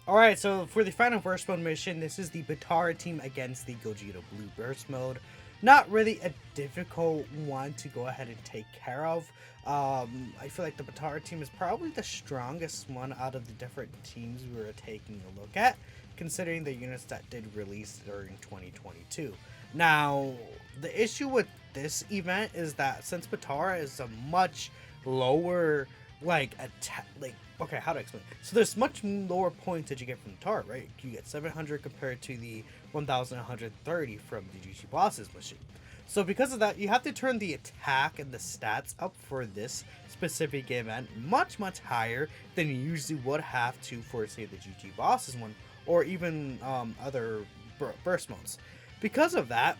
Alright, so for the final burst mode mission, this is the Potara team against the Gogeta Blue burst mode. Not really a difficult one to go ahead and take care of. I feel like the Potara team is probably the strongest one out of the different teams we were taking a look at, considering the units that did release during 2022. Now, the issue with this event is that since Potara is a much lower okay, how to explain? So there's much lower points that you get from the tar, right? You get 700 compared to the 1,130 from the GG bosses machine. So because of that, you have to turn the attack and the stats up for this specific event much higher than you usually would have to for, say, the GG bosses one, or even other burst modes. Because of that,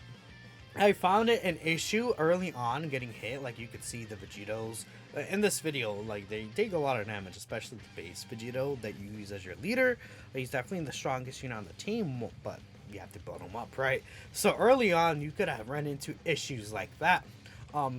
I found it an issue early on getting hit. Like, you could see the Vegetos in this video, like, they take a lot of damage, especially the base Vegeto that you use as your leader. He's definitely the strongest unit on the team, but you have to build him up, right? So early on, you could have run into issues like that.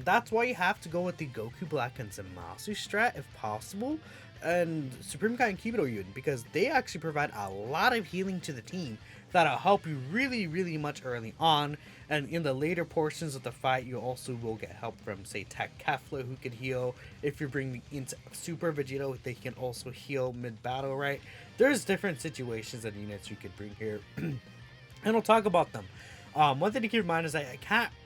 That's why you have to go with the Goku Black and Zamasu strat if possible, and Supreme Kai and Kibido Yun, because they actually provide a lot of healing to the team that'll help you really much early on, and in the later portions of the fight you also will get help from, say, Tech Kefla, who can heal. If you're bringing into Super Vegito, they can also heal mid-battle, right? There's different situations and units you could bring here and I'll talk about them. One thing to keep in mind is I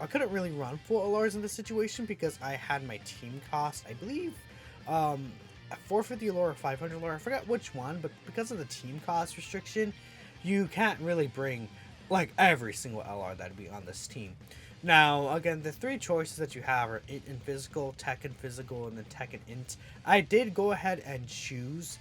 couldn't really run full LRs in this situation because I had my team cost, I believe, at 450 lore or 500 lore, I forgot which one, but because of the team cost restriction, you can't really bring like every single LR that'd be on this team. Now, again, the three choices that you have are Int and Physical, Tech and Physical, and then Tech and Int. I did go ahead and choose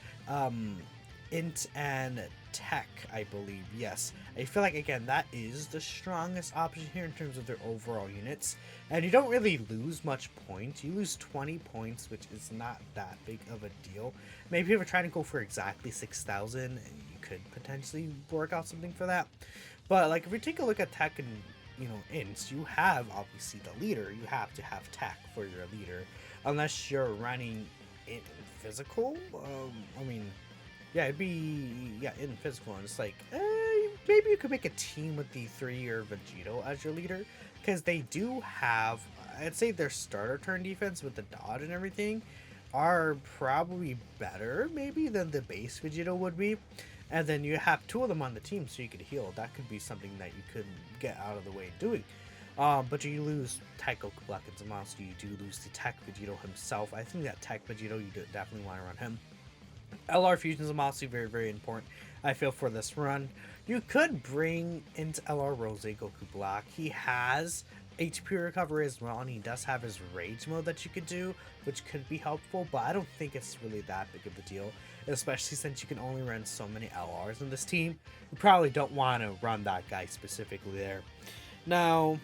Int and Tech, I believe. Yes, I feel like, again, that is the strongest option here in terms of their overall units, and you don't really lose much points. You lose 20 points, which is not that big of a deal. Maybe if you're trying to go for exactly 6,000, you could potentially work out something for that. But like, if we take a look at Tech and Ints, you have obviously the leader. You have to have Tech for your leader, unless you're running it in Physical. I mean, yeah, it'd be in Physical, and it's like, maybe you could make a team with the 3-year Vegito as your leader, because they do have, I'd say their starter turn defense with the dodge and everything are probably better maybe than the base Vegito would be. And then you have 2 of them on the team so you could heal. That could be something that you could get out of the way doing. But you lose Tech Goku Black and Zamasu. You do lose the Tech Vegito himself. I think that Tech Vegito, you definitely want to run him. LR Fusion Zamasu, very important, I feel, for this run. You could bring into LR Rose Goku Black. He has HP recovery as well, and he does have his rage mode that you could do, which could be helpful, but I don't think it's really that big of a deal, especially since you can only run so many LRs in this team. You probably don't want to run that guy specifically there. Now,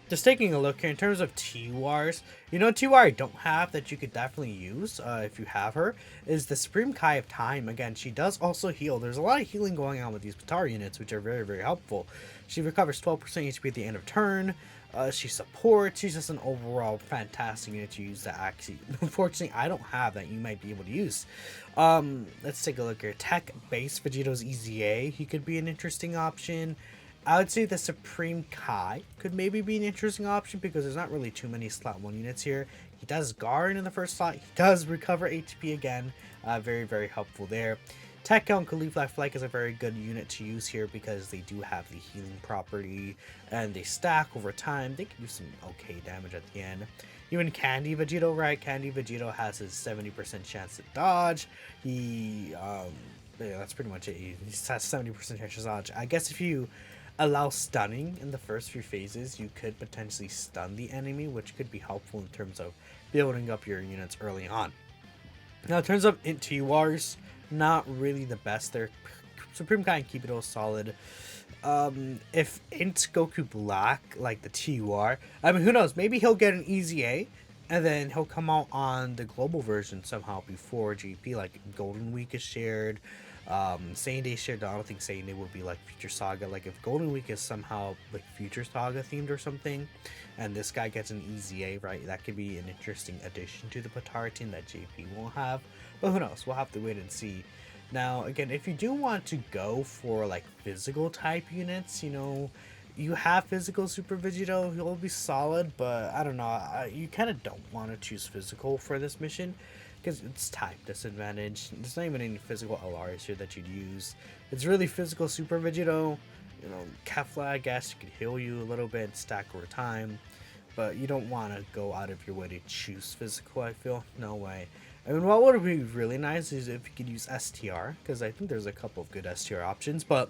just taking a look here in terms of T-Wars, T-War I don't have that you could definitely use if you have her is the Supreme Kai of Time. Again, she does also heal. There's a lot of healing going on with these Potara units, which are very helpful. She recovers 12% HP at the end of turn. She supports. She's just an overall fantastic unit to use that actually, unfortunately, I don't have that you might be able to use. Let's take a look here. Tech base Vegeto's EZA. He could be an interesting option. I would say the Supreme Kai could maybe be an interesting option because there's not really too many slot 1 units here. He does guard in the first slot. He does recover HP again. Very helpful there. Tech and Khalifa, I feel like, is a very good unit to use here because they do have the healing property and they stack over time. They can do some okay damage at the end. Even Candy Vegito, right? Candy Vegito has his 70% chance to dodge. Yeah, that's pretty much it. He has 70% chance to dodge. I guess if you allow stunning in the first few phases, you could potentially stun the enemy, which could be helpful in terms of building up your units early on. Now, in terms of Int T-Wars, not really the best there. Supreme Kai and Kibido is solid. If Int Goku Black, like the T-War, I mean, who knows? Maybe he'll get an EZA, and then he'll come out on the global version somehow before GP, like Golden Week is shared. Same Day shared. I don't think Same Day would be like Future Saga. Like, if Golden Week is somehow like Future Saga themed or something, and this guy gets an EZA, right, that could be an interesting addition to the Potara team that JP won't have. But who knows? We'll have to wait and see. Now, again, if you do want to go for like physical type units, you know, you have physical Super Vegito, he'll be solid, but I don't know, you kind of don't want to choose physical for this mission because it's type disadvantage. There's not even any physical LRs here that you'd use. It's really physical Super Vegito. You know, Kefla, I guess, you could heal you a little bit, stack over time, but you don't want to go out of your way to choose physical, I feel. No way. I mean, what would be really nice is if you could use STR, because I think there's a couple of good STR options, but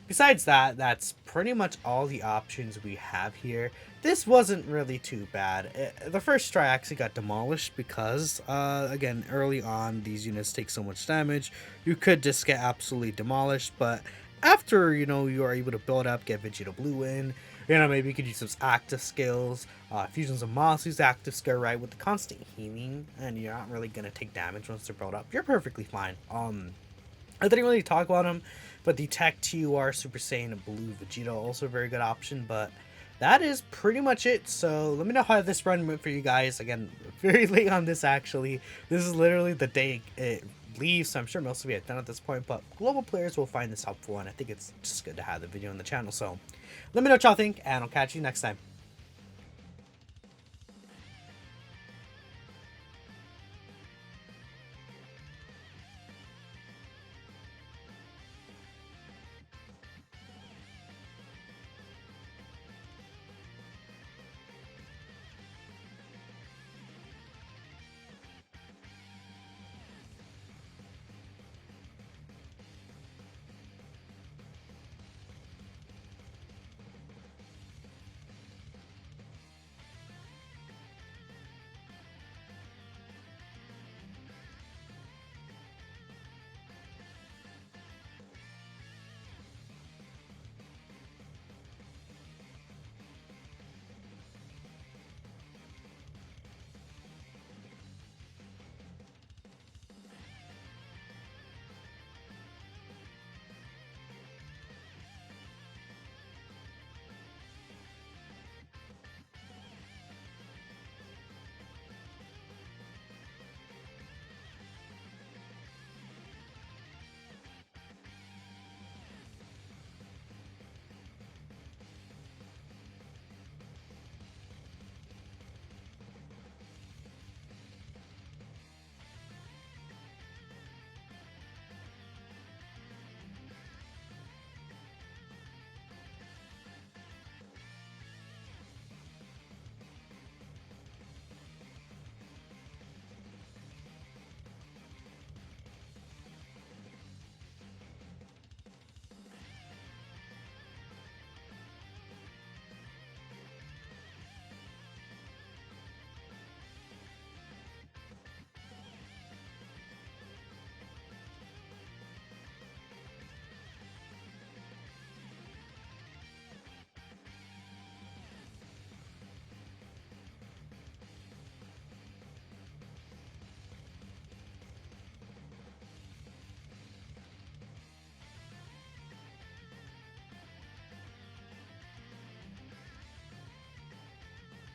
besides that, that's pretty much all the options we have here. This wasn't really too bad. The first try actually got demolished because, again, early on, these units take so much damage. You could just get absolutely demolished, but after, you know, you are able to build up, get Vegeta Blue in, you know, maybe you could use some active skills, Fusions of Masu's active skill, right, with the constant healing, and you're not really going to take damage once they're built up. You're perfectly fine. I didn't really talk about them, but the Tech TUR Super Saiyan Blue Vegeta, also a very good option, but that is pretty much it. So let me know how this run went for you guys. Again, very late on this actually. This is literally the day it leaves, so I'm sure most of you have done at this point, but global players will find this helpful, and I think it's just good to have the video on the channel. So let me know what y'all think, and I'll catch you next time.